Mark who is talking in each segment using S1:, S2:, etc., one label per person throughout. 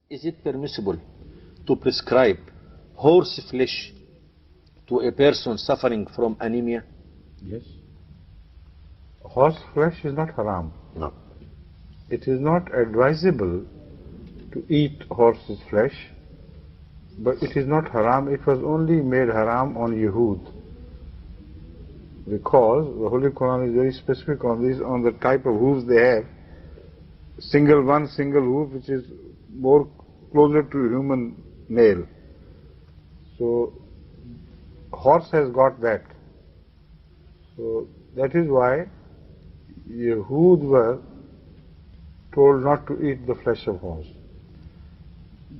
S1: Is it permissible to prescribe horse flesh to a person suffering from anemia?
S2: Yes. Horse flesh is not haram.
S1: No.
S2: It is not advisable to eat horse's flesh, but it is not haram. It was only made haram on Yehud, because the Holy Quran is very specific on this, on the type of hooves they have. One single hoof, which is more closer to human nail. So horse has got that. So that is why Yehud were told not to eat the flesh of horse.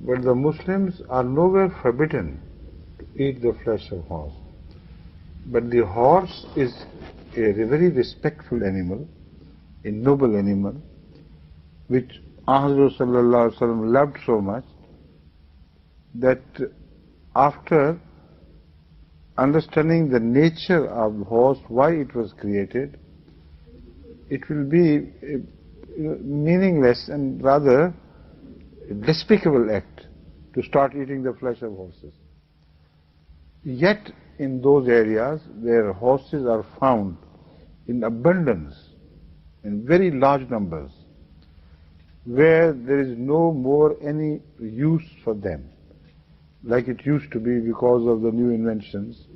S2: But the Muslims are nowhere forbidden to eat the flesh of horse. But the horse is a very respectful animal, a noble animal, which Hazrat loved so much that after understanding the nature of the horse, why it was created, it will be meaningless and rather a despicable act to start eating the flesh of horses. Yet in those areas where horses are found in abundance, in very large numbers, where there is no more any use for them, like it used to be because of the new inventions,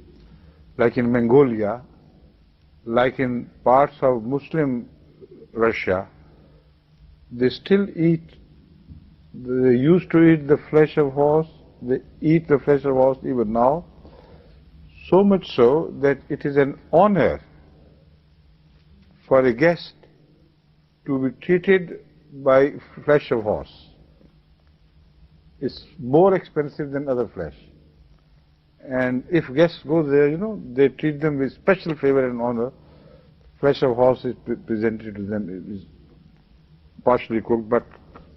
S2: like in Mongolia, like in parts of Muslim Russia, they still eat, they used to eat the flesh of horse, they eat the flesh of horse even now, so much so that it is an honor for a guest to be treated by flesh of horse. It's more expensive than other flesh. And if guests go there, they treat them with special favor and honor. Flesh of horse is presented to them. It is partially cooked, but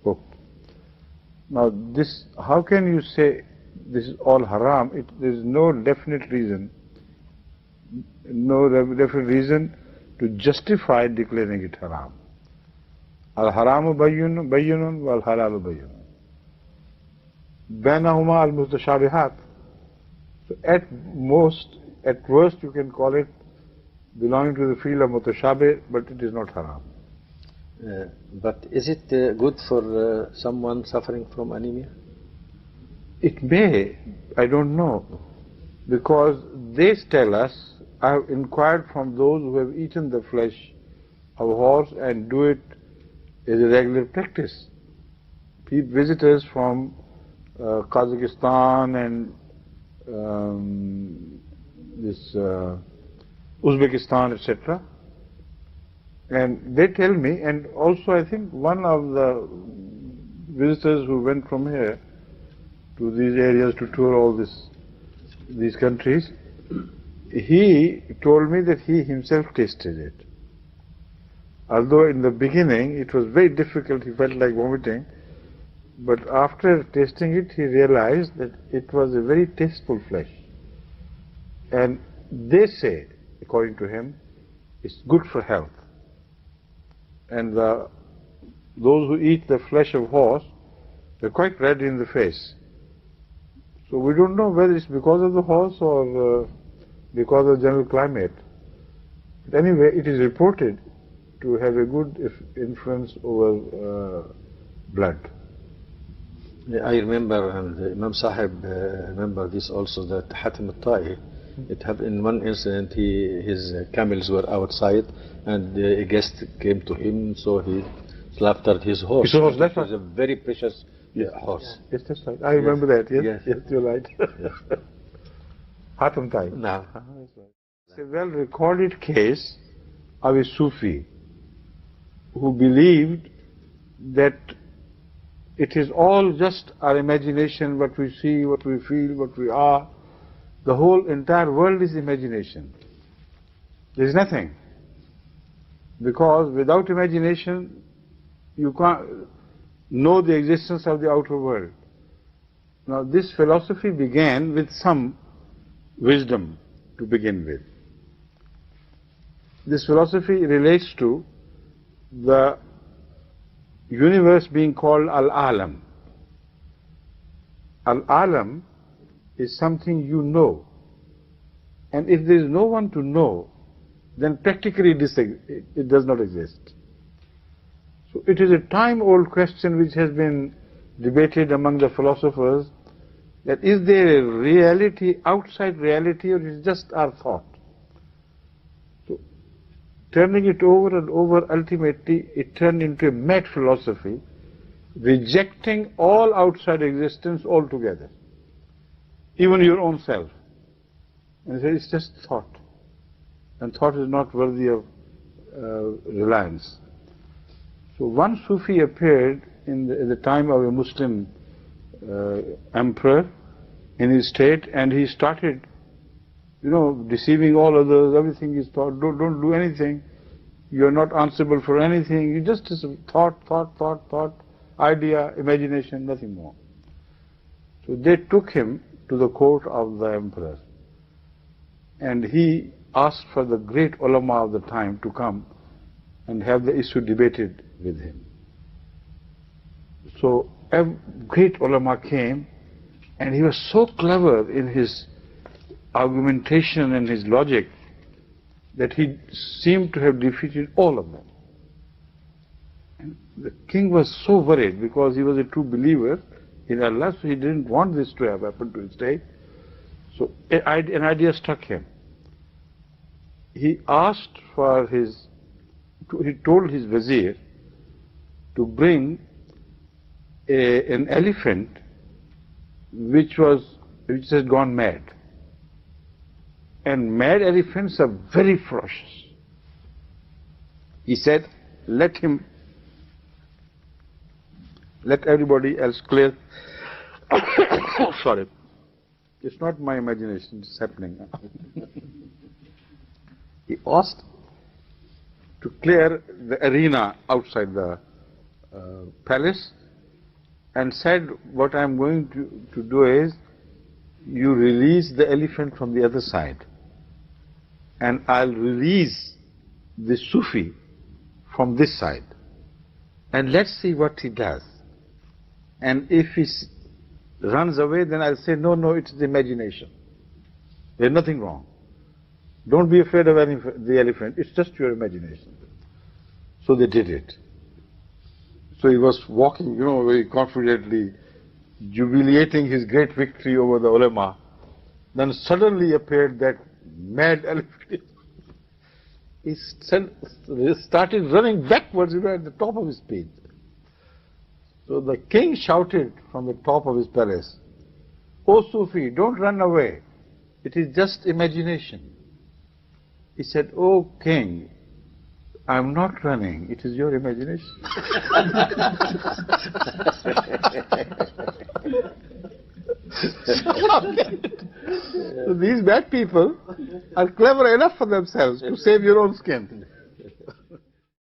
S2: cooked. Now this, how can you say this is all haram? There is no definite reason, to justify declaring it haram. Al-haramu bayyinun wal-halalu bayyinun. Bainahuma al-mustashabihat. So at worst you can call it belonging to the field of mutashabih, but it is not haram.
S1: But is it good for someone suffering from anemia?
S2: It may, I don't know, because they tell us, I have inquired from those who have eaten the flesh of horse and do it as a regular practice. Visitors from Kazakhstan and Uzbekistan, etc. And they tell me, and also I think one of the visitors who went from here to these areas to tour all these countries, he told me that he himself tasted it. Although in the beginning it was very difficult, he felt like vomiting, but after tasting it he realized that it was a very tasteful flesh. And they say, according to him, it's good for health. And those who eat the flesh of horse, they're quite red in the face. So we don't know whether it's because of the horse or because of general climate. But anyway, it is reported to have a good influence over blood.
S1: I remember, and Imam Sahib remember this also, that Hatim al-Ta'i, it happened in one incident, his camels were outside and a guest came to him, so he slaughtered his horse.
S2: His horse, that's
S1: right. It was a very precious horse.
S2: Yes, that's right. I remember that, yes, you're right.
S1: Yes.
S2: Hatim Ta'i.
S1: No.
S2: It's a well-recorded case of a Sufi who believed that it is all just our imagination, what we see, what we feel, what we are. The whole entire world is imagination. There is nothing. Because without imagination, you can't know the existence of the outer world. Now this philosophy began with some wisdom to begin with. This philosophy relates to the universe being called Al-Alam. Al-alam is something you know. And if there is no one to know, then practically it does not exist. So it is a time-old question which has been debated among the philosophers, that is there a reality outside reality, or is it just our thought? So turning it over and over, ultimately it turned into a mad philosophy, rejecting all outside existence altogether, even your own self. And they say it's just thought, and thought is not worthy of reliance. So one Sufi appeared at the time of a Muslim emperor in his state, and he started, deceiving all others. Everything is thought. Don't do anything. You are not answerable for anything. You just thought, idea, imagination, nothing more. So they took him to the court of the emperor, and he asked for the great ulama of the time to come and have the issue debated with him. So a great ulama came, and he was so clever in his argumentation and his logic that he seemed to have defeated all of them. And the king was so worried, because he was a true believer in Allah, so he didn't want this to have happened to his state. So an idea struck him. He asked for he told his vizier to bring an elephant which has gone mad. And mad elephants are very ferocious. He said, let everybody else clear. Sorry. It's not my imagination, it's happening. He asked to clear the arena outside the palace, and said, what I'm going to do is, you release the elephant from the other side, and I'll release the Sufi from this side, and let's see what he does. And if he runs away, then I'll say, no, it's the imagination. There's nothing wrong. Don't be afraid of the elephant, it's just your imagination. So they did it. So he was walking, very confidently, jubilating his great victory over the ulama. Then suddenly appeared that mad elephant. He started running backwards, at the top of his speed. So the king shouted from the top of his palace, "O Sufi, don't run away. It is just imagination." He said, "O king, I'm not running, it is your imagination." So these bad people are clever enough for themselves to save your own skin.